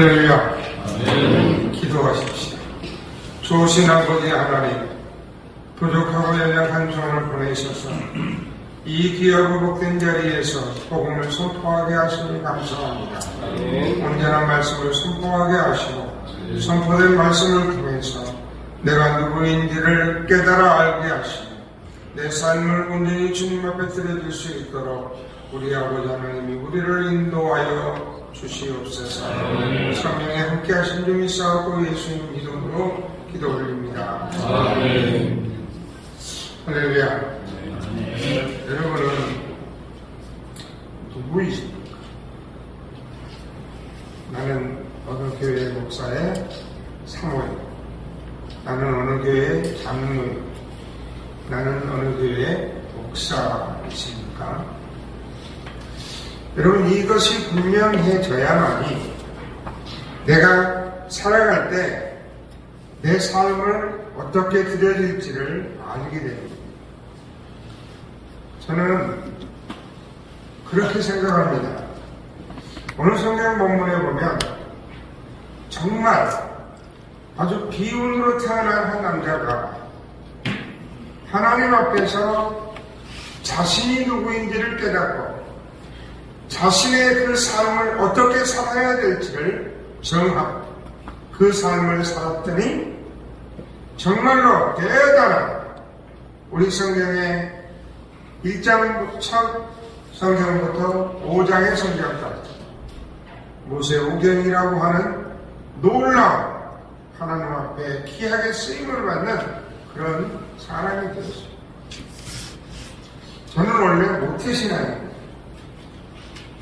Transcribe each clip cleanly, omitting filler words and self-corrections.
할렐루야. 기도하십시오. 좋으신 아버지 하나님, 부족하고 연약한 종을 보내셔서 이 귀하고 복된 자리에서 복음을 선포하게 하시니 감사합니다. 언제나 말씀을 선포하게 하시고 선포된 말씀을 통해서 내가 누구인지를 깨달아 알게 하시고 내 삶을 온전히 주님 앞에 드려줄 수 있도록 우리 아버지 하나님이 우리를 인도하여 주시옵소서. 성령에 함께 하신 줄 믿사오고 예수님 이름으로 기도 올립니다. 할렐루야. 여러분은 누구이십니까? 나는 어느 교회 목사의 사모임, 나는 어느 교회 장로임, 나는 어느 교회 목사이십니까? 여러분, 이것이 분명해져야만이 내가 살아갈 때 내 삶을 어떻게 드려질지를 알게 됩니다. 저는 그렇게 생각합니다. 오늘 성경 본문에 보면 정말 아주 비운으로 태어난 한 남자가 하나님 앞에서 자신이 누구인지를 깨닫고 자신의 그 삶을 어떻게 살아야 될지를 정하고 그 삶을 살았더니 정말로 대단한 우리 성경의 1장 첫 성경부터 5장의 성경까지 모세오경이라고 하는 놀라운 하나님 앞에 귀하게 쓰임을 받는 그런 사람이 되었습니다. 저는 원래 모태신앙입니다.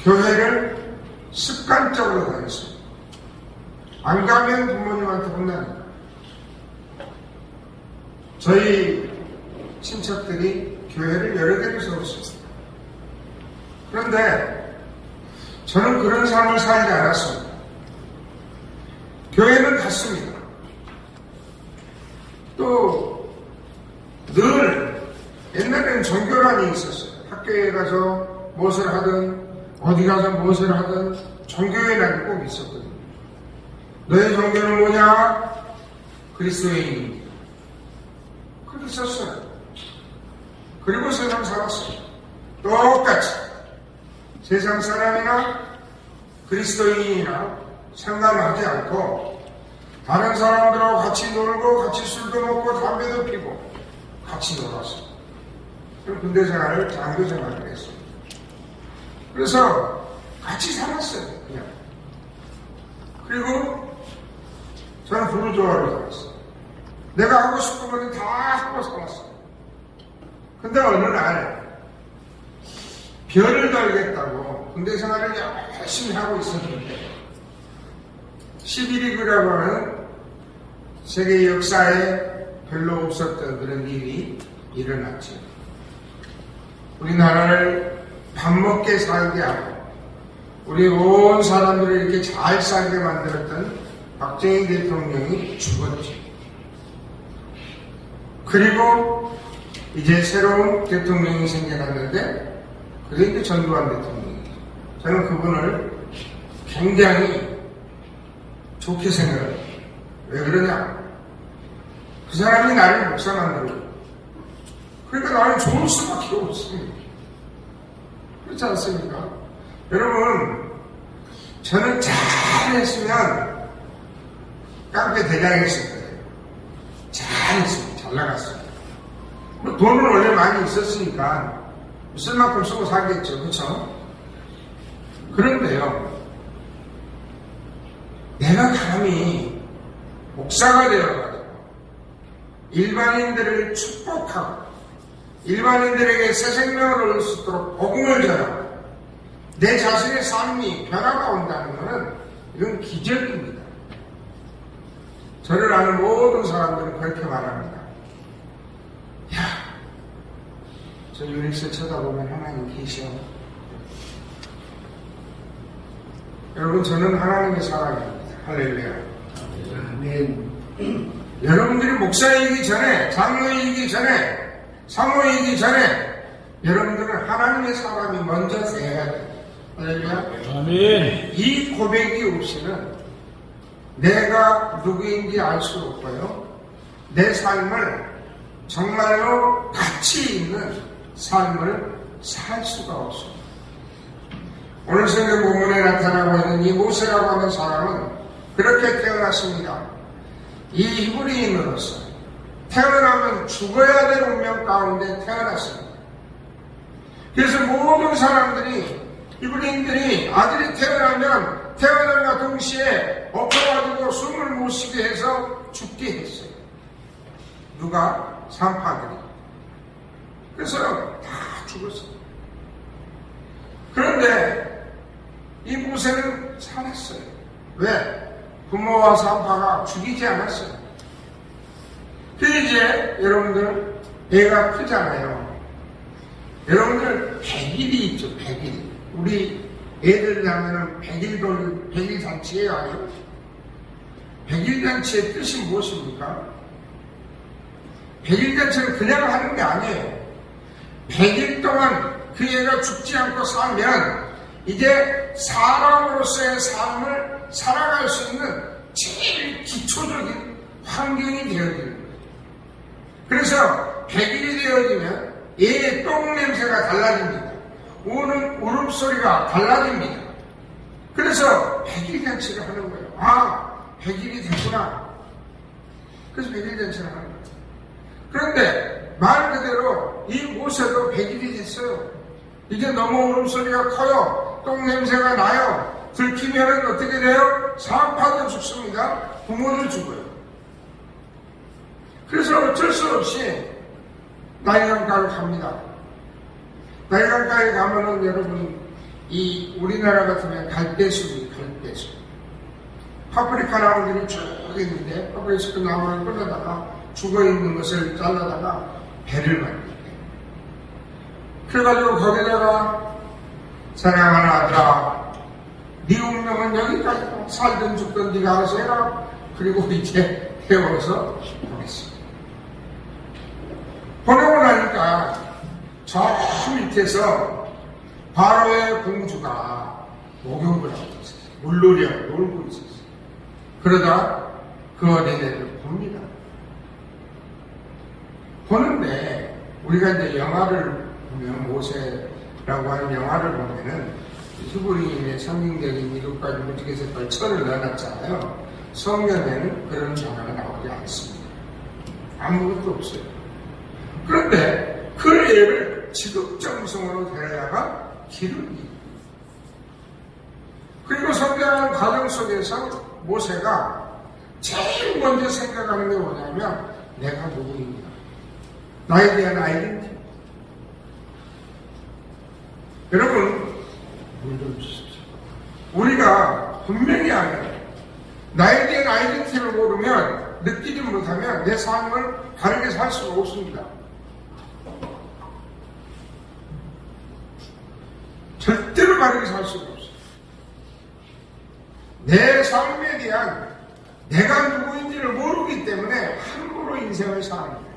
교회를 습관적으로 다녔습니다. 안 가면 부모님한테 혼납니다. 저희 친척들이 교회를 여러 개를 세웠습니다. 그런데 저는 그런 삶을 살지 않았습니다. 교회는 갔습니다. 또 늘 옛날에는 종교란이 있었어요. 학교에 가서 무엇을 하든 어디 가서 무엇을 하든 종교회란이 꼭 있었거든요. 너의 종교는 뭐냐? 그리스도인입니다. 그렇게 썼어요. 그리고 세상 살았어요. 똑같이 세상 사람이나 그리스도인이나 상관하지 않고 다른 사람들하고 같이 놀고 같이 술도 먹고 담배도 피고 같이 놀았어요. 그럼 군대 생활을 장교 생활을 했어요. 그래서 같이 살았어요. 그냥. 그리고 저는 부르조아로 살았어요. 내가 하고 싶은 거는 다 하고 살았어요. 근데 어느 날 별을 달겠다고 군대 생활을 열심히 하고 있었는데 11.29라고 하는 세계 역사에 별로 없었던 그런 일이 일어났죠. 우리나라를 밥 먹게 살게 하고 우리 온 사람들을 이렇게 잘 살게 만들었던 박정희 대통령이 죽었죠. 그리고 이제 새로운 대통령이 생겨났는데 그게 이제 전두환 대통령이에요. 저는 그분을 굉장히 좋게 생각해요. 왜 그러냐? 그 사람이 나를 목사 만들고 그러니까 나는 좋을 수밖에 없습니다. 그렇지 않습니까? 여러분, 저는 잘했으면 깡패 대장이 있을 거예요. 잘했으면 잘 나갔어요. 뭐 돈은 원래 많이 있었으니까 쓸 만큼 쓰고 살겠죠. 그렇죠? 그런데요, 내가 감히 목사가 되어가지고 일반인들을 축복하고 일반인들에게 새 생명을 얻을 수 있도록 복음을 전하고 내 자신의 삶이 변화가 온다는 것은 이건 기적입니다. 저를 아는 모든 사람들은 그렇게 말합니다. 야, 저 유닉스 쳐다보면 하나님 계셔. 여러분, 저는 하나님의 사랑입니다. 할렐루야. 아멘. 여러분들이 목사이기 전에, 장로이기 전에, 사모이기 전에 여러분들은 하나님의 사람이 먼저 돼야 돼요. 할렐루야. 아멘. 이 고백이 없이는 내가 누구인지 알 수 없고요. 내 삶을 정말로 가치 있는 삶을 살 수가 없습니다. 오늘 성경 본문에 나타나고 있는 이 모세라고 하는 사람은 그렇게 태어났습니다. 이 히브리인으로서 태어나면 죽어야 될 운명 가운데 태어났습니다. 그래서 모든 사람들이, 히브리인들이 아들이 태어남과 동시에 엎어가지고 숨을 못 쉬게 해서 죽게 했어요. 누가? 산파들이. 그래서 다 죽었어요. 그런데 이 모세는 살았어요. 왜? 부모와 산파가 죽이지 않았어요. 그래서 이제 여러분들 애가 크잖아요. 여러분들 100일이 있죠. 100일. 우리 애들 하면은 100일 잔치예요, 아니요? 100일 잔치의 뜻이 무엇입니까? 100일 잔치는 그냥 하는 게 아니에요. 100일 동안 그 애가 죽지 않고 살면 이제 사람으로서의 삶을 살아갈 수 있는 제일 기초적인 환경이 되어지는 거예요. 그래서 100일이 되어지면 얘의 똥 냄새가 달라집니다. 우는 울음소리가 달라집니다. 그래서 100일 잔치를 하는 거예요. 아, 100일이 됐구나. 그래서 100일 잔치를 하는 거예요. 그런데 말 그대로 이 모세도 100일이 됐어요. 이제 너무 울음소리가 커요. 똥 냄새가 나요. 들키면은 어떻게 돼요? 산파도 죽습니다. 부모도 죽어요. 그래서 어쩔 수 없이 나일강가를 갑니다. 나일강가에 가면은 여러분, 이 우리나라 같으면 갈대숲이 갈대숲. 파프리카 나무들이 쭉 있는데 파프리카 나무를 끌어다가 죽어있는 것을 잘라다가 배를 만들게. 그래가지고 거기다가 사랑하는 아들아, 네 운명은 여기까지다. 살든 죽든 네가 알아서 해라. 그리고 이제 태워서 보냈습니다. 보내고 나니까 저 밑에서 바로의 공주가 목욕을 하고 있었어요. 물놀이하고 놀고 있었어요. 그러다 그 어린애를 봅니다. 보는데 우리가 이제 영화를 보면, 모세라고 하는 영화를 보면은 히브리인의 성경적인 이것까지 무지개 색깔 천을 넣어놨잖아요. 성경에는 그런 장면이 나오지 않습니다. 아무것도 없어요. 그런데 그 애를 지극정성으로 데려다가 기르기. 그리고 성장하는 과정 속에서 모세가 제일 먼저 생각하는 게 뭐냐면 내가 누구인가. 나에 대한 아이덴티티. 여러분, 물 좀 주십시오. 우리가 분명히 알아요. 나에 대한 아이덴티티를 모르면, 느끼지 못하면 내 삶을 다르게 살 수가 없습니다. 절대로 다르게 살 수가 없어요. 내 삶에 대한 내가 누구인지를 모르기 때문에 함부로 인생을 사는 거예요.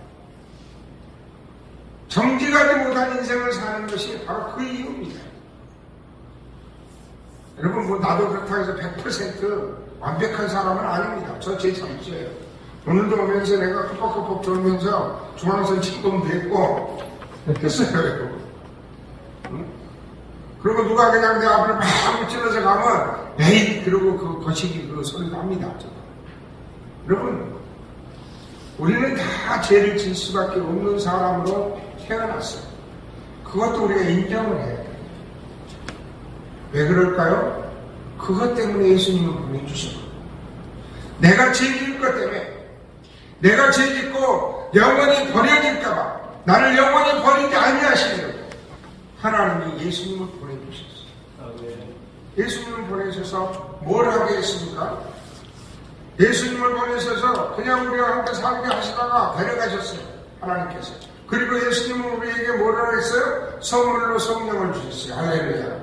정직하지 못한 인생을 사는 것이 바로 그 이유입니다. 여러분, 뭐 나도 그렇다고 해서 100% 완벽한 사람은 아닙니다. 저 제 잘못이에요. 오늘도 오면서 내가 컵뻑컵뻑 졸면서 중앙선 침범도 했고 했어요. 응? 그리고 누가 그냥 내 앞을 막 찔러서 가면 에이 그러고 그 거시기 그 소리가 합니다. 여러분, 우리는 다 죄를 질 수밖에 없는 사람으로 태어났어요. 그것도 우리가 인정을 해야 돼요. 왜 그럴까요? 그것 때문에 예수님을 보내주셨거든요. 내가 죄 지을 것 때문에, 내가 죄 짓고 영원히 버려질까봐, 나를 영원히 버리지 아니하시려고 하나님이 예수님을 보내주셨어요. 예수님을 보내셔서 뭘 하게 했습니까? 예수님을 보내셔서 그냥 우리와 함께 살게 하시다가 데려가셨어요. 하나님께서. 그리고 예수님은 우리에게 뭐라고 했어요? 선물로 성령을 주셨어요. 할렐루야.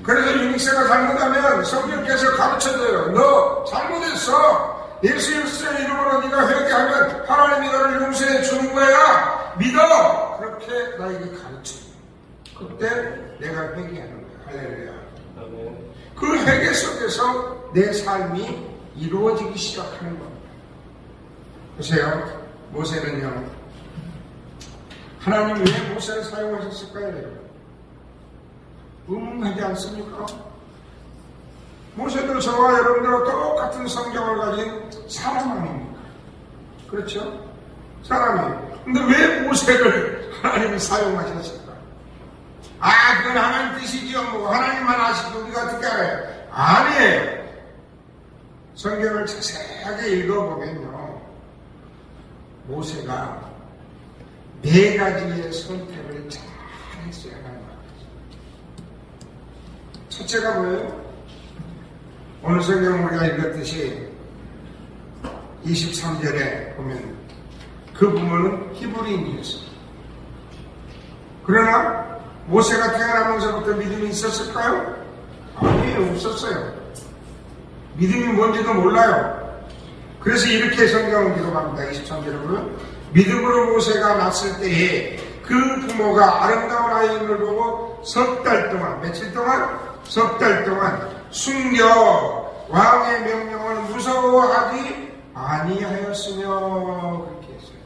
그래서 유닉스가 잘못하면 성령께서 가르쳐줘요. 너 잘못했어. 예수 그리스도의 이름으로 네가 회개하면 하나님이 너를 용서해 주는 거야. 믿어. 그렇게 나에게 가르쳐요. 그때 내가 회개하는 거야. 할렐루야. 그 회개 속에서 내 삶이 이루어지기 시작하는 겁니다. 보세요. 모세는요, 하나님 왜 모세를 사용하셨을까요? 여러분? 의문하지 않습니까? 모세도 저와 여러분들과 똑같은 성경을 가진 사람 아닙니까? 그렇죠? 사람이에요. 근데 왜 모세를 하나님이 사용하셨을까? 그건 하나님 뜻이지요. 뭐 하나님만 아시고 우리가 어떻게 알아요? 아니에요. 성경을 자세하게 읽어보면요, 모세가 4가지의 선택을 잘 했어야 하는 거예요. 첫째가 뭐예요? 오늘 성경 우리가 읽었듯이 23절에 보면 그 부모는 히브리인이었어요. 그러나 모세가 태어나면서부터 믿음이 있었을까요? 아니에요. 없었어요. 믿음이 뭔지도 몰라요. 그래서 이렇게 성경을 기록합니다. 23절에 보면 믿음으로 모세가 낳았을 때에 그 부모가 아름다운 아이를 보고 석 달 동안, 며칠 동안? 석 달 동안 숨겨 왕의 명령을 무서워하지 아니하였으며, 그렇게 했어요.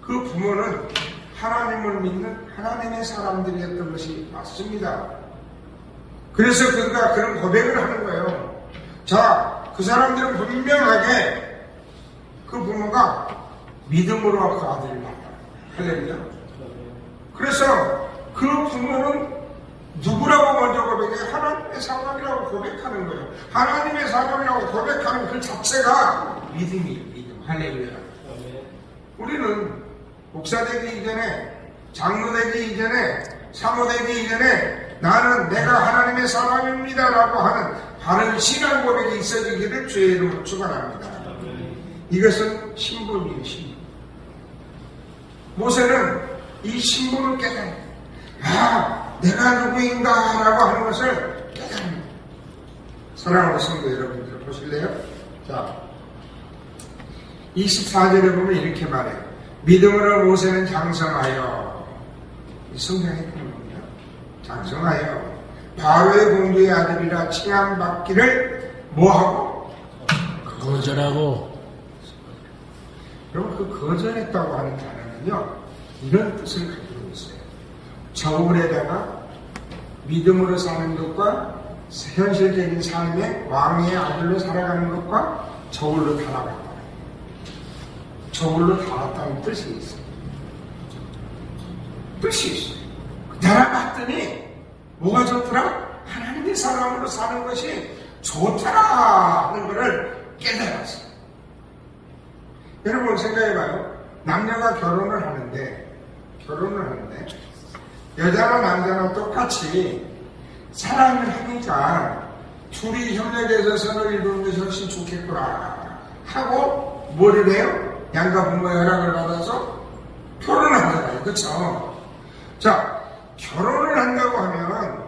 그 부모는 하나님을 믿는 하나님의 사람들이었던 것이 맞습니다. 그래서 그가 그런 고백을 하는 거예요. 자, 그 사람들은 분명하게 그 부모가 믿음으로 그 아들을 낳았다. 할렐루야. 그래서 그 부모는 누구라고 먼저 고백해? 하나님의 사람이라고 고백하는 거예요. 하나님의 사람이라고 고백하는 그 자체가 믿음이에요. 믿음. 할렐루야. 우리는 목사 되기 이전에, 장로 되기 이전에, 사모 되기 이전에 나는 내가 하나님의 사람입니다 라고 하는 바른 신앙 고백이 있어지기를 주의 이름으로 축원합니다. 이것은 신분이에요. 신분. 모세는 이 신분을 깨달아요. 내가 누구인가 라고 하는 것을 깨달아요. 사랑하는 성도 여러분들 보실래요? 자, 24절에 보면 이렇게 말해요. 믿음으로 모세는 장성하여, 성경에 있는 겁니다. 장성하여 바로의 공주의 아들이라 칭함받기를 뭐하고? 거절하고. 여러분, 그 거절했다고 하는 단어는요, 이런 뜻을 가지고 있어요. 저울에다가 믿음으로 사는 것과 현실적인 삶의 왕의 아들로 살아가는 것과 저울로 달아갔다. 저울로 달았다는 뜻이 있어요. 뜻이 있어요. 달아봤더니 뭐가 좋더라? 하나님의 사람으로 사는 것이 좋더라 하는 것을 깨달았어요. 여러분 생각해봐요. 남녀가 결혼을 하는데 여자나 남자나 똑같이 사랑을 하니까 둘이 협력해서 선을 이루는 것이 훨씬 좋겠구나 하고 뭐를 해요? 양가 부모의 허락을 받아서 결혼하잖아요. 그렇죠? 자, 결혼을 한다고 하면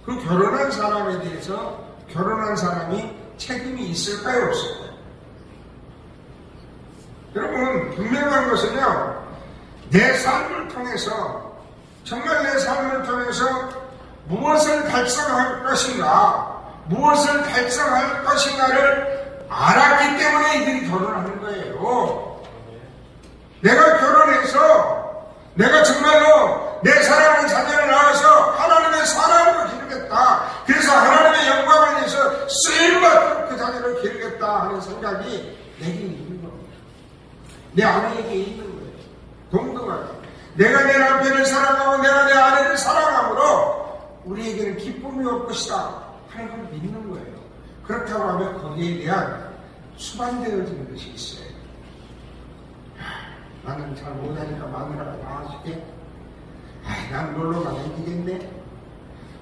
그 결혼한 사람에 대해서 결혼한 사람이 책임이 있을까요? 없을까요? 여러분, 분명한 것은요, 내 삶을 통해서, 정말 내 삶을 통해서 무엇을 달성할 것인가, 무엇을 달성할 것인가를 알았기 때문에 이들이 결혼하는 거예요. 내가 결혼해서, 내가 정말로 내 사랑하는 자녀를 낳아서 하나님의 사랑으로 기르겠다. 그래서 하나님의 영광을 위해서 쓰임받도록 그 자녀를 기르겠다 하는 생각이 내게 있는 겁니다. 내 아내에게 있는 거예요. 동등하게. 내가 내 남편을 사랑하고 내가 내 아내를 사랑함으로 우리에게는 기쁨이 올 것이다 하는 걸 믿는 거예요. 그렇다고 하면 거기에 대한 수반되어지는 것이 있어요. 나는 잘 못하니까 마누라가 나와줄게. 난 놀러가 다니겠네.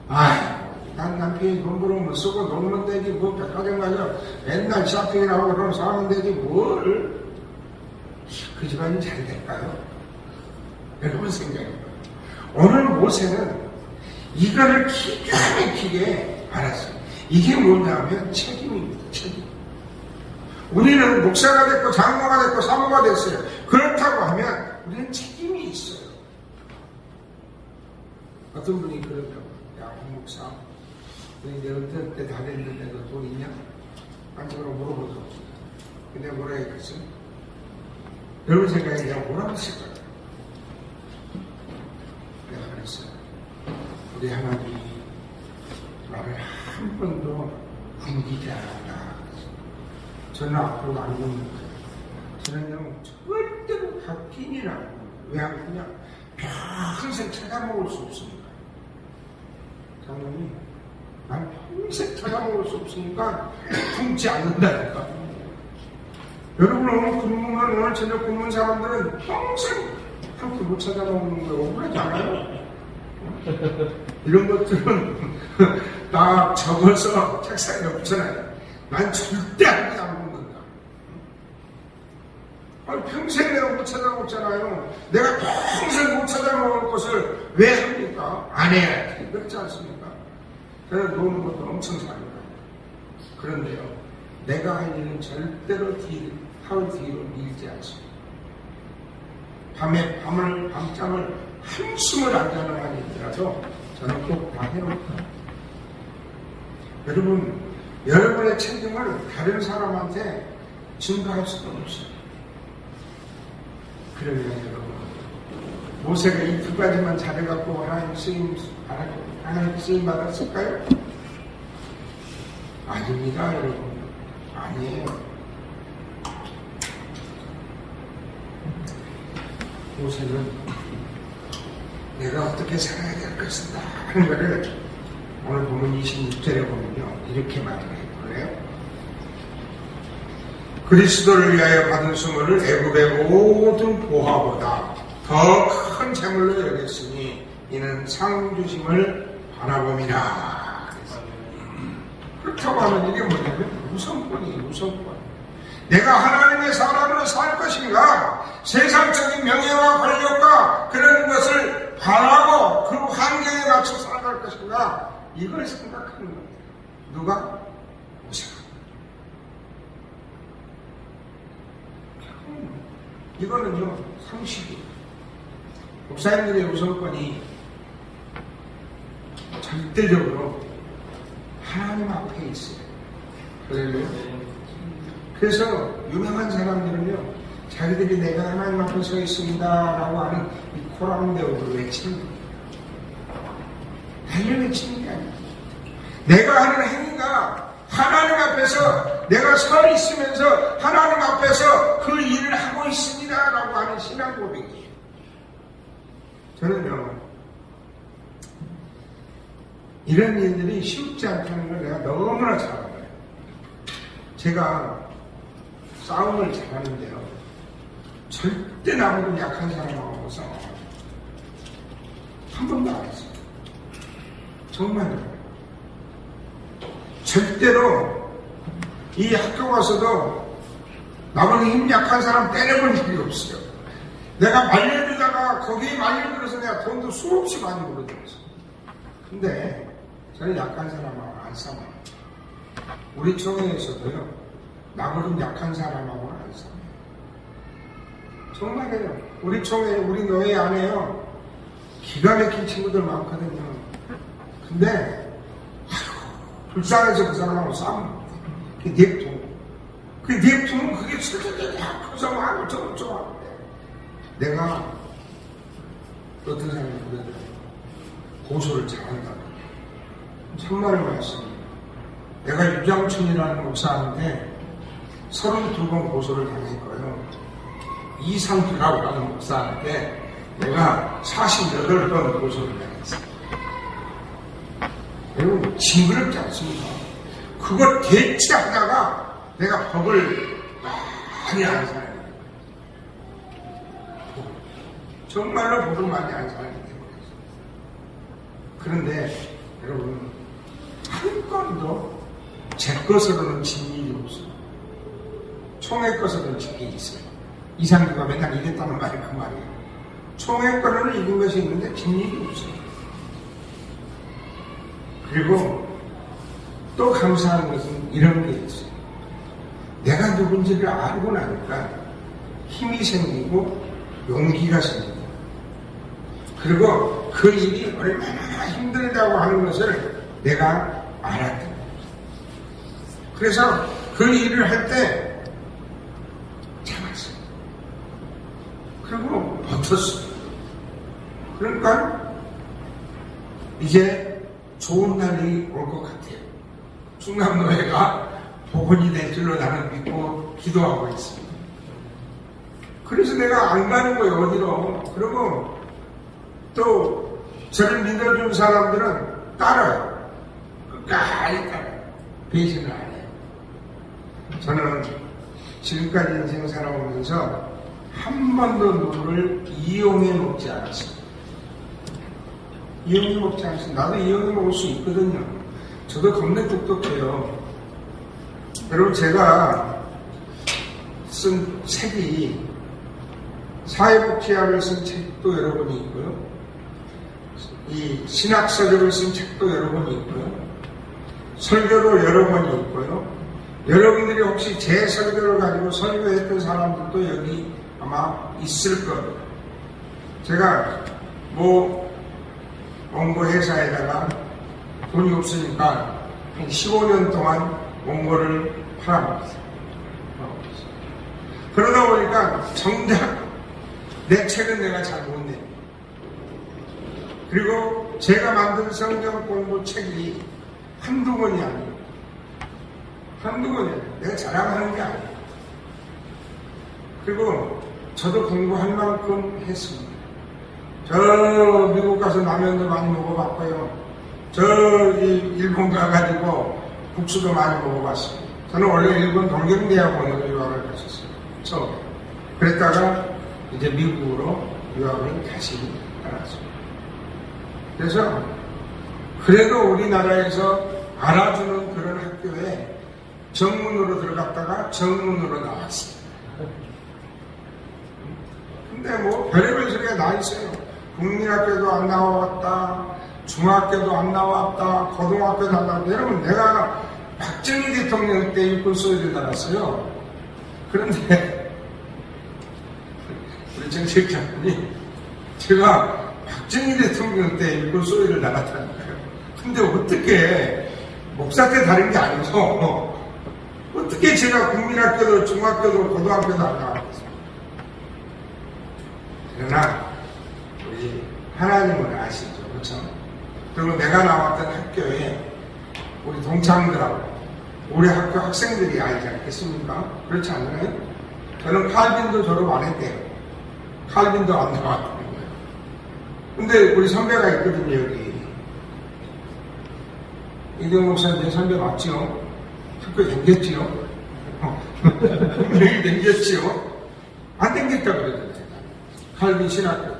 난 남편이 돈 벌으면 쓰고 놀면 되지. 뭐 백화점 가서 맨날 쇼핑이나 하고 그럼 사면 되지. 뭘? 그 집안이 잘 될까요? 여러분 생각해봐요. 오늘 모세는 이거를 기가 막히게 알았어요. 이게 뭐냐면 책임입니다. 책임. 우리는 목사가 됐고 장로가 됐고 사모가 됐어요. 그렇다고 하면 우리는 책임이 있어요. 어떤 분이 그러더라고요. 야, 홍 목사, 너희 내 은퇴 때 다 됐는데 너 돈 있냐? 한쪽으로 물어보죠. 근데 뭐라 했겠어? 여러분 생각에 내가 뭐라고 했을까요? 내가 그랬어요. 우리 하나님이 나를 한 번도 굶기지 않았다. 저는 앞으로 안 굶는 거예요. 저는요, 절대로 바뀐이라고. 왜 안 그냥 평생 찾아먹을 수 없으니까. 장로님, 난 평생 찾아먹을 수 없으니까 굶지 않는다니까. 여러분 오늘 저녁 굶는 사람들은 평생 그렇게 못 찾아먹는 거예요. 억울하지 않아요? 이런 것들은 딱 적어서 책상에 붙여놔요. 난 절대 안 먹는다. 아니, 평생 내가 못 찾아먹잖아요. 내가 평생 못 찾아먹을 것을 왜 합니까? 안 해야지. 그렇지 않습니까? 제가 노는 것도 엄청 잘해요. 그런데요, 내가 할 일은 절대로 하루 뒤로 밀지 않습니다. 밤잠을 한숨을 안 자는 한이 있더라도 저는 꼭 다 해놓을까요? 여러분의 책임을 다른 사람한테 증가할 수가 없어요. 그러면 여러분, 모세가 이 두 가지만 잘해갖고 하나님 쓰임 받았을까요? 아닙니다, 여러분. 아니에요. 모세는 내가 어떻게 살아야 될 것인가 하는 것을 오늘 보면 26절에 보면요, 이렇게 말을 해요. 그리스도를 위하여 받은 수모를 애굽의 모든 보화보다 더 큰 재물로 여겼으니 이는 상 주심을 바라봄이라. 그렇다고 하면 이게 뭐냐면 우선권. 내가 하나님의 사람으로 살 것인가, 세상적인 명예와 권력과 그런 것을 바라고 그 환경에 맞춰 살아갈 것인가, 이걸 생각하는 거예요. 누가? 모세가. 이거는요, 상식이에요. 목사님들의 우선권이 절대적으로 하나님 앞에 있어요. 그래요? 그래서 유명한 사람들은요, 자기들이 내가 하나님 앞에 서 있습니다 라고 하는 이 코랑대오를 외치는 거예요. 달려 외치는 게 아니에요. 내가 하는 행위가 하나님 앞에서 내가 서 있으면서 하나님 앞에서 그 일을 하고 있습니다 라고 하는 신앙 고백이에요. 저는요, 이런 일들이 쉽지 않다는 걸 내가 너무나 잘 알아요. 제가 싸움을 잘하는데요, 절대 나보다 약한 사람하고 싸워요. 한 번도 안 했어요. 정말요. 절대로 이 학교 가서도 나보다 힘 약한 사람 때려본 적이 없어요. 내가 말려주다가 거기에 말려들어서 내가 돈도 수없이 많이 벌어들었어요. 근데 저는 약한 사람하고 안 싸워요. 우리 총회에서도요, 나보다 약한 사람하고는 안 싸워요. 정말이에요. 우리 총회, 우리 노예 안에요, 기가 막힌 친구들 많거든요. 근데 불쌍해서 그 사람하고 싸우는 거예요. 그 neptum은 그게 슬슬슬 커서 막 어쩌고 내가 어떤 사람이 그러더라고요. 고소를 잘한다고. 정말 말씀입니다. 내가 유장춘이라는 목사한테 32번 고소를 당했고요. 이상규라고 하는 목사한테 내가 48번 고소를 당했어요. 여러분, 징그럽지 않습니까? 그걸 대체하다가 내가 법을 많이 안 사요. 정말로 법을 많이 안 사는 게 되어버렸어요. 그런데 여러분, 한 건도 제 것으로는 진 일이 없어요. 총회 것으로는 진 일이 있어요. 이상규가 맨날 이랬다는 말이 그 말이에요. 총회 거로는 이긴 것이 있는데 진 일이 없어요. 그리고 또 감사한 것은 이런 게 있어요. 내가 누군지를 알고 나니까 힘이 생기고 용기가 생깁니다. 그리고 그 일이 얼마나 힘들다고 하는 것을 내가 알았던 거예요. 그래서 그 일을 할 때 붙었어요. 그러니까 이제 좋은 날이 올 것 같아요. 충남노회가 복원이 될 줄로 나는 믿고 기도하고 있습니다. 그래서 내가 안 가는 거예요, 어디로. 그리고 또 저를 믿어준 사람들은 따라요. 끝까지 따라요. 배신을 안 해요. 저는 지금까지 인생 살아오면서 한 번도 누구를 이용해 먹지 않았어요. 이용해 먹지 않았어요. 나도 이용해 먹을 수 있거든요. 저도 겁내 똑똑해요. 여러분, 제가 쓴 책이 사회복지학을 쓴 책도 여러 권이 있고요. 이 신학서적을 쓴 책도 여러 권이 있고요. 설교도 여러 권이 있고요. 여러분들이 혹시 제 설교를 가지고 설교했던 사람들도 여기 아마 있을 거예요. 제가 원고 회사에다가 돈이 없으니까 한 15년 동안 원고를 팔아먹었어요. 그러다 보니까 정작 내 책은 내가 잘 못 내. 그리고 제가 만든 성경 공부 책이 한두 권이 아니에요. 한두 권이 아니에요. 내가 자랑하는 게 아니에요. 그리고 저도 공부할 만큼 했습니다. 저 미국 가서 라면도 많이 먹어봤고요. 저 일본 가가지고 국수도 많이 먹어봤어요. 저는 원래 일본 동경대학원으로 유학을 갔었어요. 그랬다가 이제 미국으로 유학을 다시 떠났습니다. 그래서 그래도 우리나라에서 알아주는 그런 학교에 정문으로 들어갔다가 정문으로 나왔어요. 근데 별의별 소리가 나 있어요. 국민학교도 안 나왔다, 중학교도 안 나왔다, 고등학교도 안 나왔다. 여러분, 내가 박정희 대통령 때 일꾼 소리를 달았어요. 그런데 우리 정책자분이 제가 박정희 대통령 때 일꾼 소리를 달았다니까요. 근데 어떻게 목사 때 다른 게 아니고 어떻게 제가 국민학교도 중학교도 고등학교도 안 나왔겠어요. 그러나 우리 하나님은 아시죠, 그렇죠? 그리고 내가 나왔던 학교에 우리 동창들하고 우리 학교 학생들이 알지 않겠습니까? 그렇지 않나요? 저는 칼빈도 졸업 안 했대요. 칼빈도 안 나왔다는 거예요. 근데 우리 선배가 있거든요, 여기. 이경 목사님 내 선배 맞지요? 학교 댕겼지요? 분명히 댕겼지요? 안 댕겼다고 그러잖아요. 칼빈 신학교.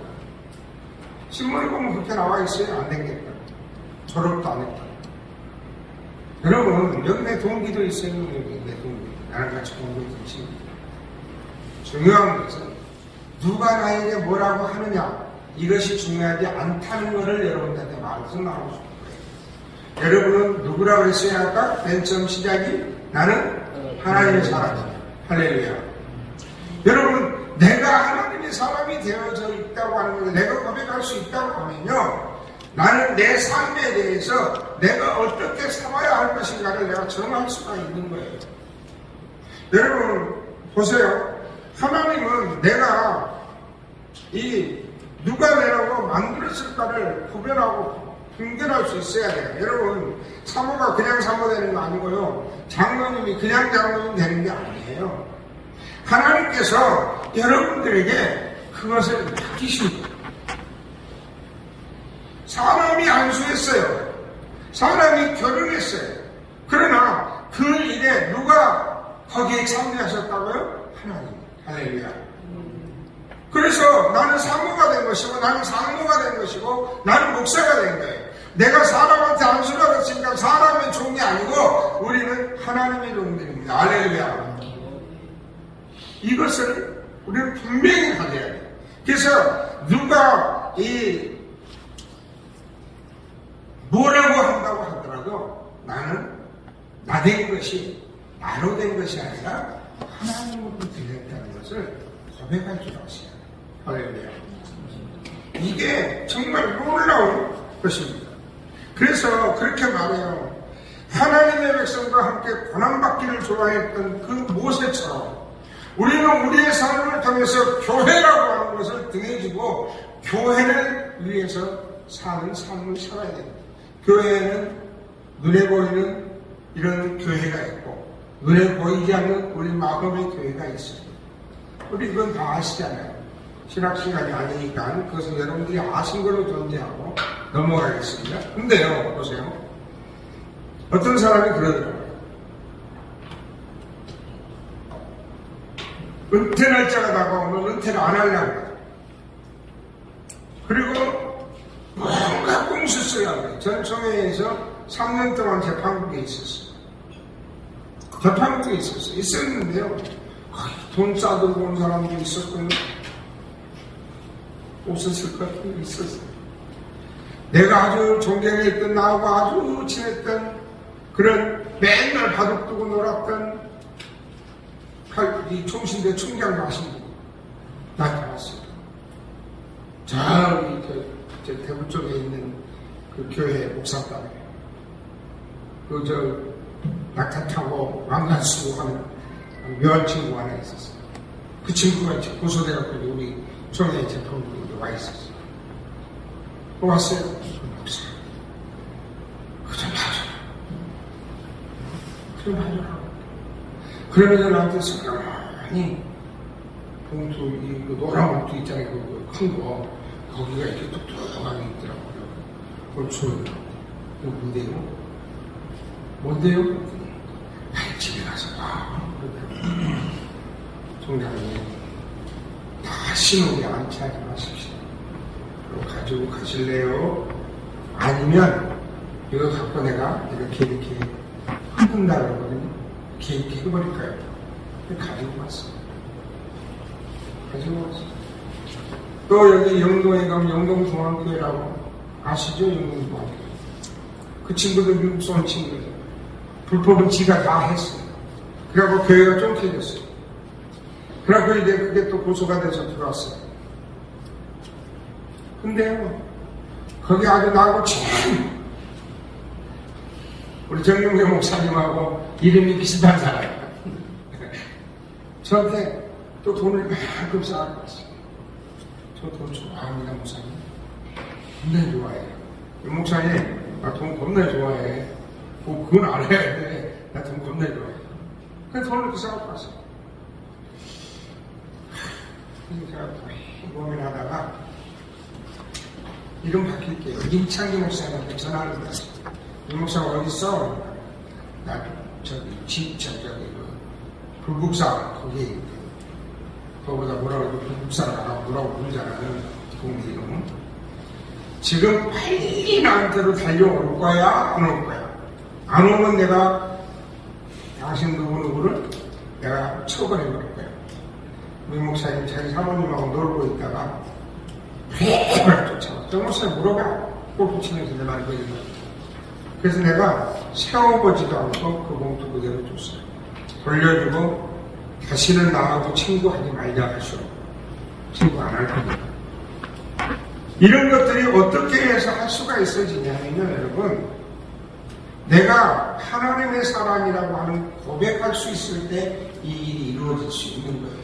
신문에 보면 그렇게 나와 있어요. 안 댕겼다. 졸업도 안 했다. 여러분, 여기 내 동기도 있어요. 여기 내 동기. 나랑 같이 공부했던 친구. 중요한 것은 누가 나에게 뭐라고 하느냐, 이것이 중요하지 않다는 것을 여러분들한테 말씀하고 싶은 거예요. 여러분은 누구라고 했어야 할까? 맨 처음 시작이 나는 하나님의 사람이다. 할렐루야. 여러분, 내가 하나님의 사람이 되어져 있다고 하는 것을 내가 고백할 수 있다고 하면요, 나는 내 삶에 대해서 내가 어떻게 살아야 할 것인가를 내가 정할 수가 있는 거예요. 여러분 보세요. 하나님은 내가 누가 내라고 만들었을까를 구별하고 분별할 수 있어야 돼요. 여러분, 사모가 그냥 사모 되는 거 아니고요, 장로님이 그냥 장로님 되는 게 아니에요. 하나님께서 여러분들에게 그것을 맡기십니다. 사람이 안수했어요. 사람이 결혼했어요. 그러나 그 일에 누가 거기에 참여하셨다고요? 하나님. 할렐루야. 그래서 나는 사모가 된 것이고, 나는 장로가 된 것이고, 나는 목사가 된 거예요. 내가 사람한테 안수를 받았으니까 사람의 종이 아니고 우리는 하나님의 종들입니다. 할렐루야. 이것을 우리는 분명히 가져야 돼요. 그래서 누가 뭐라고 한다고 하더라도 나는 나 된 것이 나로 된 것이 아니라 하나님으로부터 들렸다는 것을 고백할 줄 아셔야 돼요. 할렐루야. 이게 정말 놀라운 것입니다. 그래서 그렇게 말해요. 하나님의 백성과 함께 고난받기를 좋아했던 그 모세처럼 우리는 우리의 삶을 통해서 교회라고 하는 것을 등에 지고 교회를 위해서 사는 삶을 살아야 됩니다. 교회에는 눈에 보이는 이런 교회가 있고 눈에 보이지 않는 우리 마음의 교회가 있어요. 우리 이건 다 아시잖아요. 신학 시간이 아니니까 그것은 여러분들이 아신 걸로 존재하고 넘어가겠습니다. 근데요, 보세요. 어떤 사람이 그러더라고요. 은퇴 날짜가 다가오면 은퇴를 안 하려고 해요. 그리고 뭔가 꼼수 써야 해요. 전 총회에서 3년 동안 재판국에 있었어요. 재판국에 있었어요. 있었는데요. 돈 싸들고 온 사람도 있었고 없었을 것 같아요. 있었어요. 내가 아주 존경했던 나하고 아주 친했던 그런 맨날 바둑 두고 놀았던 이 총신대 총장 하신 분 나타났어요. 저 대구 쪽에 있는 그 교회 목사답에 낙타 타고 왕관 쓰고 하는 묘한 친구가 하나 있었어요. 그 친구가 이제 고소돼갖고 우리 총회 재판부에 와 있었어요. 왔어요. 목사. 그좀 봐줘. 그좀 봐줘. 그러면서 나한테 성경이 봉투, 이 노란 봉투 있잖아요. 큰 거. 거기가 이렇게 뚝뚝하게 있더라고요. 그걸 줘요. 이거 뭔데요? 아니, 집에 가서 봐. 총장님, 다시는 우리 안치하지 마십시오. 그럼 가지고 가실래요? 아니면 이거 갖고 내가 이렇게 흔든다 그러거든요. 이렇게 해버릴까요? 가지고 왔어. 또 여기 영동에 가면 영동중앙교회라고 아시죠? 영동중앙교회. 그 친구들 미국서 온 친구들. 불법은 지가 다 했어요. 그래갖고 교회가 쫑켜졌어요. 그래갖고 이제 그게 또 고소가 돼서 들어왔어요. 근데요, 거기 아주 나하고 참 우리 정용래 목사님하고 이름이 비슷한 사람이에요. 저한테 또 돈을 만큼 쌓아고 왔어요. 저 돈 좋아합니다, 목사님. 겁나 좋아해요. 목사님, 나 돈 겁나 좋아해. 그건 알아야 돼. 나 돈 겁나 좋아해. 그래서 돈을 이렇게 쌓아고 왔어요. 그래서 제가 고민하다가 이름 바뀔게요. 임창기 목사님한테 전화를 받았어요. 이 목사가 어디 있어? 나 불국사 거기 거기다 뭐라고 불국사라 뭐라고 부르잖아요. 동네 이름은. 지금 빨리 나한테로 달려올 거야? 안 올 거야? 안 오면 내가 당신 누구를 내가 처벌해버릴 거야. 우리 목사님 자기 사모님하고 놀고 있다가 배를 쫓아와. 저 목사님 물어봐. 골프 치면서 내 말이 거짓말. 그래서 내가 세워보지도 않고 그 봉투 그대로 줬어요. 돌려주고 다시는 나하고 친구하지 말자 하시오. 친구 안 할 거니까. 이런 것들이 어떻게 해서 할 수가 있어지냐면요, 여러분. 내가 하나님의 사람이라고 하는 고백할 수 있을 때 이 일이 이루어질 수 있는 거예요.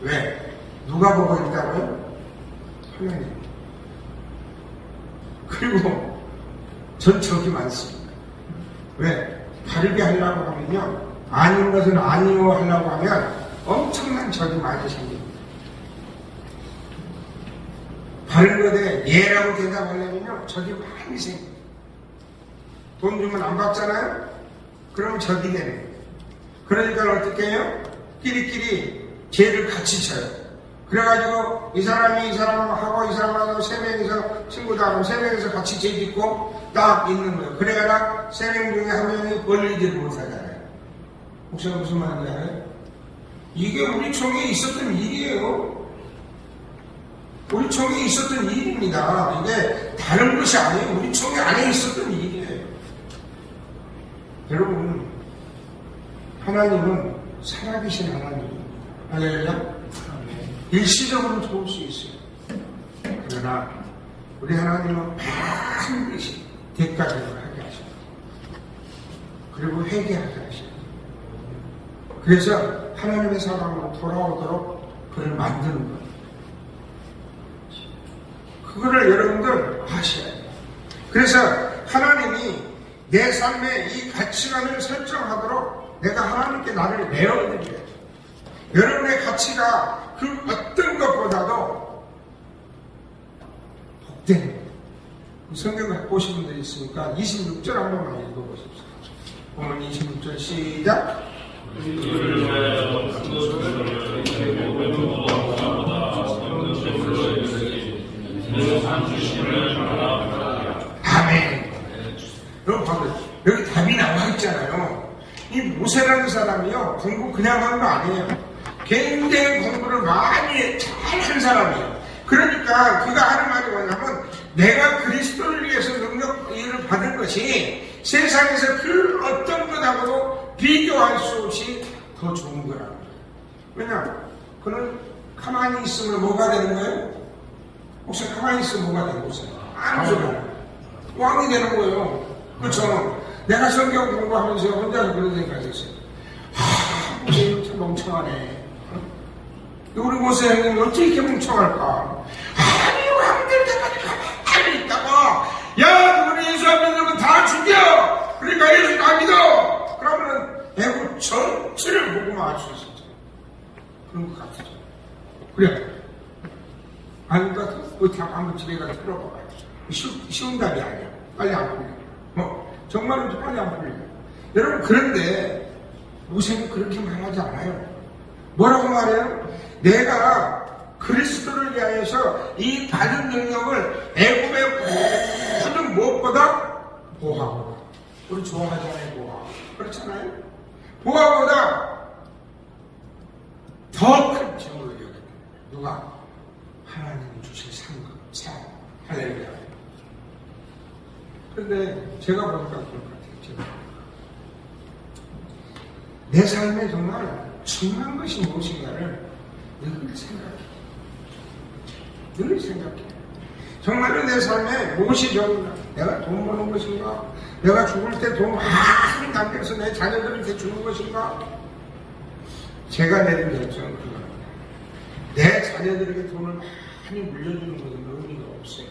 왜? 누가 보고 있다고요? 하나님. 그리고 전적이 많습니다. 왜? 다르게 하려고 하면요. 아닌 것은 아니요 하려고 하면 엄청난 적이 많이 생깁니다. 바른 것에 예라고 대답하려면요. 적이 많이 생깁니다. 돈 주면 안 받잖아요? 그럼 적이 되는 거예요. 그러니까 어떻게 해요? 끼리끼리 죄를 같이 쳐요. 그래가지고 이 사람이 이 사람하고 이 사람하고 세 명이서 친구도 하고 세 명이서 같이 죄 짓고 딱 있는 거예요. 그래야 세 명 중에 한 명이 걸리지를 못하잖아요. 혹시 무슨 말인지 알아요? 이게 우리 총에 있었던 일이에요. 우리 총에 있었던 일입니다. 이게 다른 것이 아니에요. 우리 총에 안에 있었던 일이에요. 여러분, 하나님은 살아계신 하나님입니다. 할렐루야. 일시적으로 좋을 수 있어요. 그러나 우리 하나님은 반드시 대가를 하게 하십니다. 그리고 회개하게 하십니다. 그래서 하나님의 사람으로 돌아오도록 그를 만드는 거예요. 그거를 여러분들 아셔야 돼요. 그래서 하나님이 내 삶에 이 가치관을 설정하도록 내가 하나님께 나를 내어드려요. 여러분의 가치가 그 어떤 것보다도 복된 거예요. 성경 갖고 오신 분들이 있으니까 26절 한 번만 읽어보십시오. 오늘 26절 시작. 아멘. 여러분 봐요. 여기 답이 나와 있잖아요. 이 모세라는 사람이요, 공부 그냥 한 거 아니에요. 굉장히 공부를 많이 잘한 사람이에요. 그러니까 그가 하는 말이 뭐냐면, 내가 그리스도를 위해서 능력을 받은 것이 세상에서 그 어떤 것하고도 비교할 수 없이 더 좋은 거라고. 왜냐? 그는 가만히 있으면 뭐가 되는 거예요? 혹시 가만히 있으면 뭐가 되는 거예요? 아무도 왕이 되는 거예요. 그렇죠? 내가 성경 공부하면서 혼자서 그런 생각했어요. 모세는 참 멍청하네. 우리 모세 형님 어떻게 이렇게 멍청할까? 아니 왕들 때까지 가만히 있다가 야 그분이 예수 안 믿으면 다 죽여. 그러니까 예수 안 믿어. 그러면은 애국 전체를 보고만 알 수 있었죠. 그런 것 같아요. 그래. 아닌가? 어떻게 한번 집에 가서 들어봐봐요. 쉬운 답이 아니야. 빨리 안 풀려. 정말로 빨리 안 풀려. 여러분, 그런데 모세는 그렇게 말하지 않아요. 뭐라고 말해요? 내가 그리스도를 위하여서 이 받은 능력을 애굽의 모든 무엇보다 보하고. 우리 좋아하잖아요, 보하. 그렇잖아요? 보하보다 더 큰 증오를 여겼다. 누가? 하나님이 주실 상. 할렐루야. 그런데 제가 보니까 그런 것 같아요. 내 삶에 정말 중요한 것이 무엇인가를 늘 생각해. 정말로 내 삶에 무엇이 좋은가? 내가 돈 버는 것인가? 내가 죽을 때 돈 많이 남겨서 내 자녀들한테 주는 것인가? 제가 내린 결정은 그겁니다. 내 자녀들에게 돈을 많이 물려주는 것은 의미가 없어요.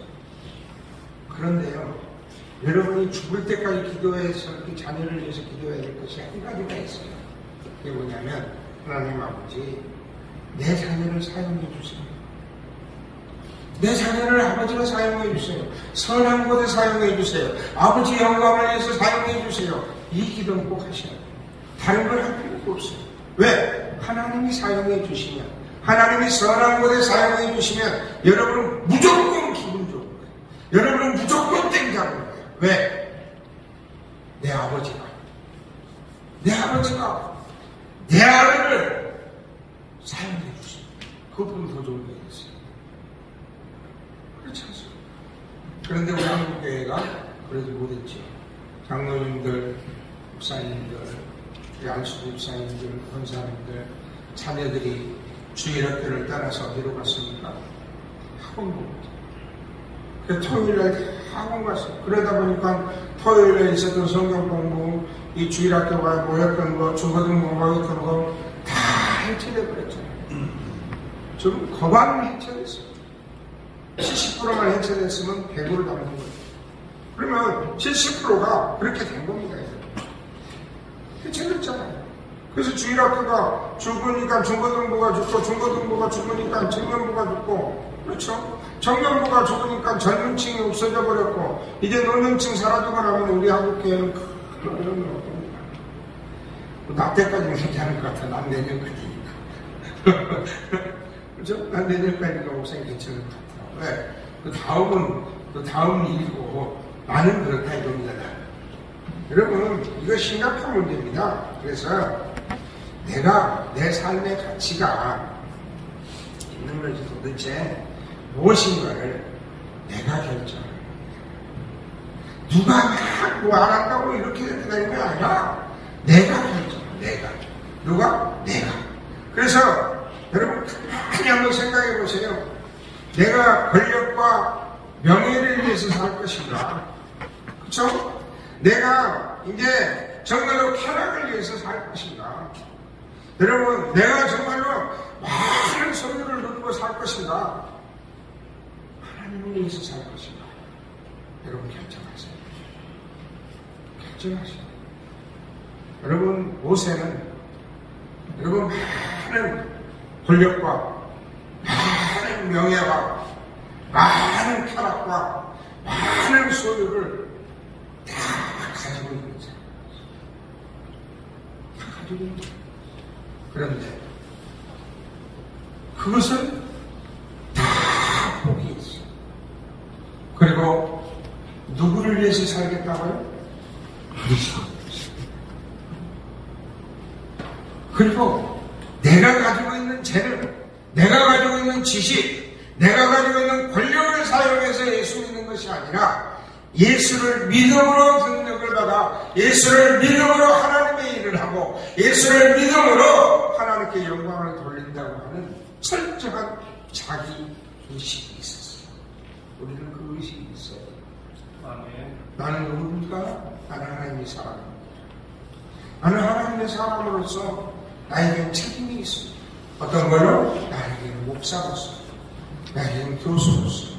그런데요, 여러분이 죽을 때까지 기도해서 그 자녀를 위해서 기도해야 될 것이 한 가지가 있어요. 그게 뭐냐면, 하나님 아버지, 내 자녀를 사용해 주세요. 내 자녀를 아버지가 사용해 주세요. 선한 곳에 사용해 주세요. 아버지 영광을 위해서 사용해 주세요. 이 기도는 꼭 하셔야 돼요. 다른 걸 할 필요가 없어요. 왜? 하나님이 사용해 주시면, 하나님이 선한 곳에 사용해 주시면 여러분은 무조건 기분 좋은 거예요. 여러분은 무조건 땡자는 거예요. 왜? 내 아버지가 내 아들을 사용해 주시면 그분은 더 좋은 게 있어요. 그렇지 않습니까? 그런데 우리 한국교회가 그러지 못했죠. 장로님들, 목사님들, 안수부 목사님들, 권사님들, 자녀들이 주일학교를 따라서 어디로 갔습니까? 학원 공부. 토요일날 학원 갔어요. 그러다 보니까 토요일에 있었던 성경 공부, 이 주일학교가 모였던 거, 중고등부가 있던 거 다 해체돼 버렸잖아요. 좀 거반은 해체됐어요. 70%만 해체됐으면 100으로 남는 거예요. 그러면 70%가 그렇게 된 겁니다. 해체됐잖아요. 그래서 주일학교가 죽으니까 중고등부가 죽고, 중고등부가 죽으니까 청년부가 죽고, 그렇죠? 청년부가 죽으니까 젊은 층이 없어져 버렸고, 이제 노년층 사라지고 나면 우리 한국교회는 큰 어려움이 올 겁니다. 나 때까지는 괜찮을 것 같아. 난 내년까지니까. 그렇죠? 난 내년까지가 옥상이 괜찮을 것 같아. 왜? 그 다음 일이고, 나는 그렇다 이겁니다. 여러분, 이거 심각한 문제입니다. 그래서 내가 내 삶의 가치가 있는 것이 도대체 무엇인가를 내가 결정합니다. 누가 막 뭐 안 한다고 이렇게 되는 게 아니라 내가 결정합니다. 누가? 내가. 그래서 여러분 가만히 한번 생각해 보세요. 내가 권력과 명예를 위해서 살 것인가? 그렇죠? 내가 이제 정말로 쾌락을 위해서 살 것인가? 여러분, 내가 정말로 많은 소유를 누리고 살 것인가? 하나님을 위해서 살 것인가? 여러분 결정하세요. 결정하세요. 여러분, 모세는 여러분 많은 권력과 많은 명예와 많은 쾌락과 많은 소유를 다 가지고 있는 사람. 다 가지고 있는 사람. 그런데 그것을 다 포기했어. 그리고 누구를 위해서 살겠다고요? 그리고 내가 가지고 있는 재능, 내가 가지고 있는 지식, 내가 가지고 있는 권력을 사용해서 예수 믿는 것이 아니라 예수를 믿음으로 능력을 받아 예수를 믿음으로 하나님의 일을 하고 예수를 믿음으로 하나님께 영광을 돌린다고 하는 철저한 자기 의식이 있었어요. 우리는 그 의식이 있어요. 나는 누구입니까? 나는 하나님의 사람입니다. 나는 하나님의 사람으로서 나에게는 책임이 있습니다. 어떤 걸로? 나에게는 목사로서, 나에게는 교수로서,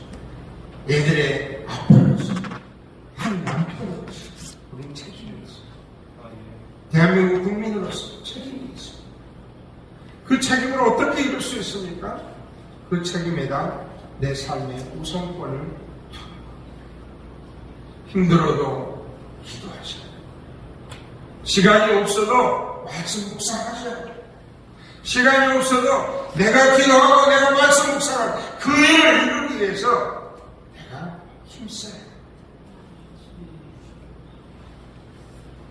얘들의 아빠로서, 한 남편으로서 우리는 책임이 있습니다. 대한민국 국민으로서 책임이 있습니다. 그 책임을 어떻게 이룰 수 있습니까? 그 책임에다 내 삶의 우선권을 두는 겁니다. 힘들어도 기도하셔야 돼요. 시간이 없어도 말씀 묵상하셔야 돼요. 시간이 없어도 내가 기도하고 내가 말씀 묵상하고 그 일을 이루기 위해서 내가 힘써야 돼요.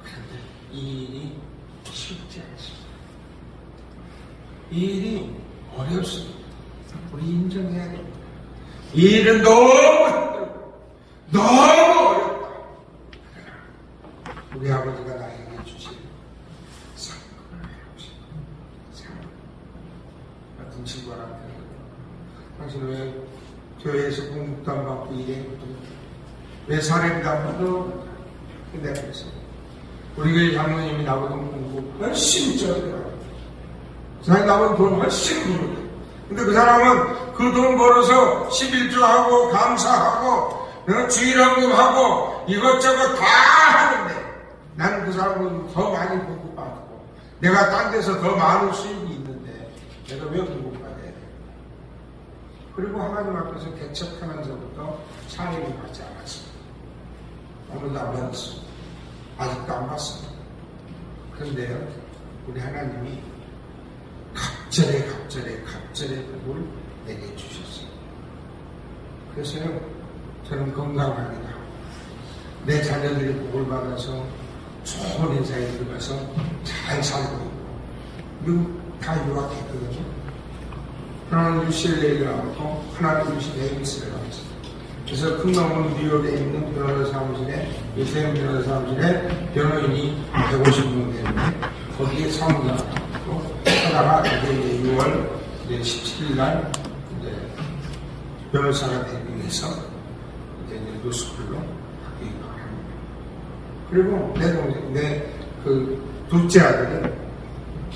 그런데 이 일이 쉽지 않습니다. 이 일이 어렵습니다. 우리 인정해야 됩니다. 이 일은 너무 힘들고 너무 어렵다. 우리 아버지가 나에게 주신 상급을 해주신 상급. 같은 친구한테 당신 왜 교회에서 공급도 안 받고 일해도 왜 사례비도 안 받고? 내가 그랬어요. 우리 교회 장로님이 나보다 공급 훨씬 적어요. 그 사람이 나보다 돈 훨씬 부르고. 근데 그 사람은 그 돈 벌어서 11조하고 감사하고 주일헌금하고 이것저것 다 하는데 나는 그 사람은 더 많이 공급받고 내가 딴 데서 더 많은 수입이 있는데 내가 왜 공급받아야 돼? 그리고 하나님 앞에서 개척하면서부터 사례를 받지 않았습니다. 오늘도 안 받았습니다. 아직도 안 받습니다. 그런데요, 우리 하나님이 갑절에 복을 내게 주셨어요. 그래서요, 저는 건강하게 하고 내 자녀들이 복을 받아서 좋은 인사에 들어가서 잘 살고 있고 미국 다 유학했거든요. 하나는 UCLA를 나왔고 하나는 UC 데이비스를 나왔어요. 그래서 큰 놈은 뉴욕에 있는 변호사 사무실에 유태현 변호사 사무실에 변호인이 150명 되는데 거기에 사무장하고 하다가 이제 6월 17일 날 이제 변호사가 되기 위해서 이제 로스쿨로 합격을 합니다. 그리고 내 동생, 내 그 둘째 아들은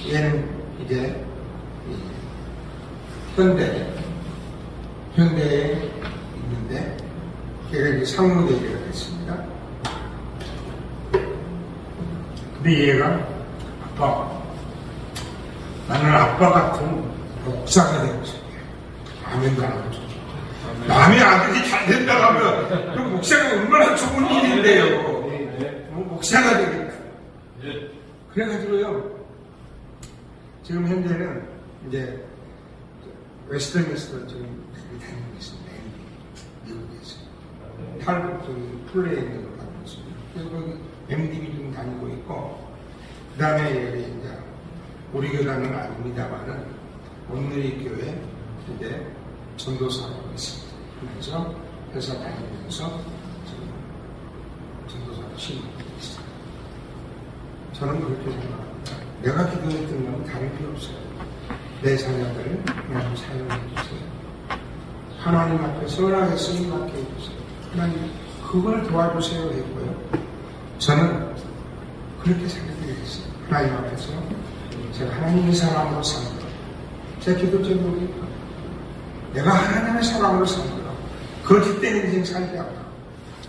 얘는 이제 현대에 있는데 걔가 이제 상무대리가 됐습니다. 근데 얘가 아빠, 나는 아빠 같은 목사가 되고 싶어. 아멘도 안 하죠. 남의 아들이 잘 된다고 하면 그 목사가 얼마나 좋은 일인데요. 뭐 목사가 되겠다. 그래가지고요. 지금 현재는 이제 웨스턴에서 지금 다니고 있습니다. 미국에서. 탈북 플레이를 다니고 있습니다. 그래서 거기 MDB 좀 다니고 있고, 그 다음에 여기 이제 우리 교단은 아닙니다만은 온누리 교회 이제 전도사하고 있습니다. 그래서 회사 다니면서 지금 전도사로 신임하고 있습니다. 저는 그렇게 생각합니다. 내가 기도했던 건 다를 필요 없어요. 내 자녀들을 하나님 사용해 주세요. 하나님 앞에 선하게 쓰임받게 해주세요. 하나님 그걸 도와주세요 했고요. 저는 그렇게 생각했어요. 하나님 앞에서 제가 하나님의 사람으로 산 거예요. 제 기도 제목이 내가 하나님의 사람으로 산 거예요. 거짓된 인생 살지 않고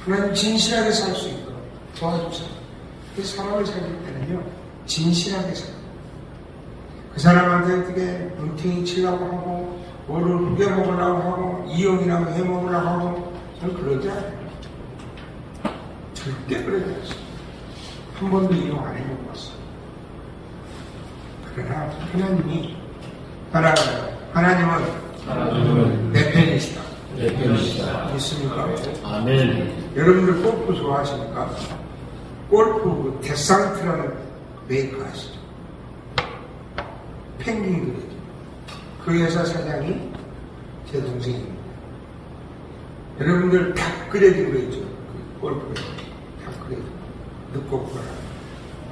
하나님 진실하게 살 수 있도록 도와주세요. 그 사람을 살릴 때는요, 진실하게 살아요. 그 사람한테 어떻게 눈탱이 치려고 하고, 뭐를 후겨먹으려고 하고, 이용이라고 해먹으려고 하고, 저는 그러지 않아요. 절대 그러지 않습니다. 한 번도 이용 안 해먹었어요. 그러나 하나님은 내 편이시다. 믿습니까? 아멘. 여러분들 골프 좋아하십니까? 골프 데상트라는 메이커 아시죠? 펭귄들이죠. 그 회사 사장이 제 동생입니다. 여러분들 닭 끓여진 거 있죠? 그 골프에 닭 끓여진 거. 늑골프라.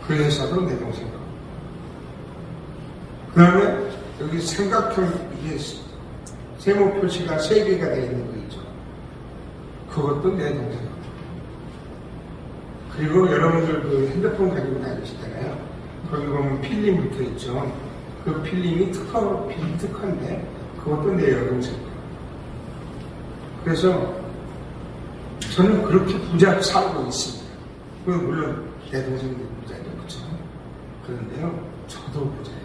그 회사도 내 동생 거. 그 다음에 여기 삼각형 이게 세모 표시가 3개가 되어 있는 거 있죠? 그것도 내 동생 거. 그리고 여러분들 그 핸드폰 가지고 다니시잖아요. 거기 보면 필름 붙어 있죠. 그 필름이 특허인데 그것도 내 여동생 거. 그래서 저는 그렇게 부자로 살고 있습니다. 물론 내 동생도 부자죠, 그렇죠? 그런데요, 저도 부자예요.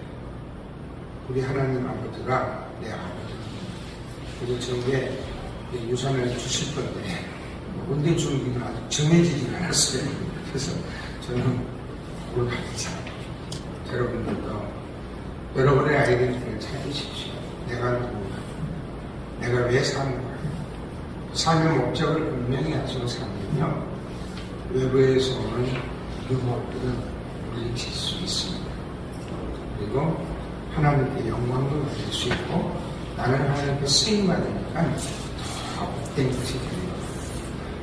우리 하나님 아버지가 내 아버지입니다. 그래서 저에게 유산을 주실 건데 언제 주는지는 아직 정해지지가 않았어요. 그래서 저는 그걸 가지지 않아요. 여러분들도 여러분의 아이덴티티를 찾으십시오. 내가 누구냐, 내가 왜 사는 거야. 삶의 목적을 분명히 가지고 살면요, 외부에서 오는 유혹들은 물리칠 수 있습니다. 그리고 하나님께 영광도 받을 수 있고, 나는 하나님께 쓰임받으니까 더 복된 것이 됩니다.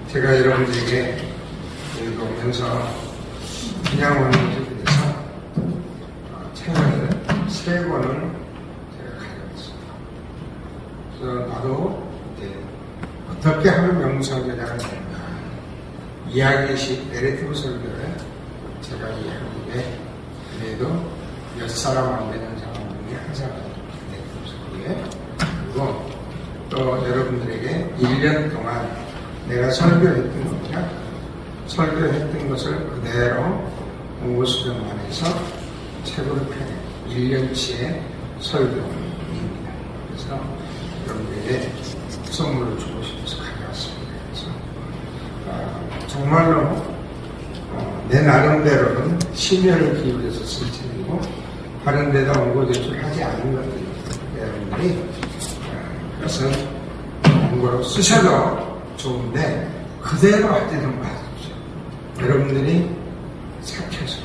제가 여러분들에게 읽으면서 그냥 오는 것에 대해서 책을 3권을 제가 가져왔습니다. 그래서 나도 어떻게 하면 명상교장을 될까, 이야기식 내레티브 설교를 제가 이야기하는데, 그래도 몇 사람 안 되는 사람 중에 한 사람 내레티브 설교에, 그리고 또 여러분들에게 1년 동안 내가 설교했던 겁니다. 설교했던 것을 그대로 공부 수련만해서 책으로 펴낸 1년치의 설교입니다. 그래서 여러분들에게 선물을 주고 싶어서 가져왔습니다. 그래서 정말로 내 나름대로는 심혈을 기울여서 쓸 책이고, 다른 데다 원고 제출하지 않은 것들입니다. 여러분들이 그것은 원고로 쓰셔도 좋은데 그대로 하지는 마십시오. 여러분들이 삭혀서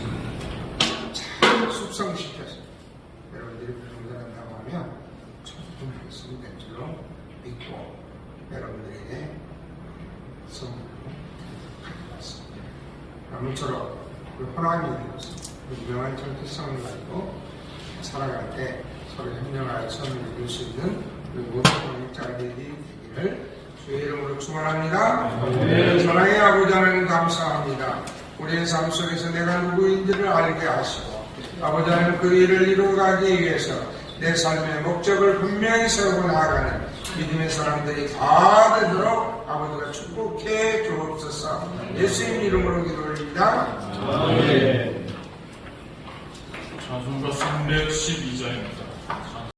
잘 숙성시켜서 여러분들이 분석한다고 하면 조금 말씀이 될 줄로 믿고 여러분들에게 선물로 가져왔습니다. 아무쪼록 호랑이 되어서 유명한 정체성을 가지고 살아갈 때 서로 협력하여 선을 이룰 수 있는 모든 공익자들이 되기를 주의 이름으로 축원합니다. 사랑의 아버지 하나님 감사합니다. 우리의 삶 속에서 내가 누구인지를 알게 하시고, 아버지 하나님 그 일을 이루어가기 위해서 내 삶의 목적을 분명히 세우고 나아가는 믿음의 사람들이 다 되도록 아버지가 축복해 주옵소서. 예수님 이름으로 기도드립니다. 자손과 312자입니다.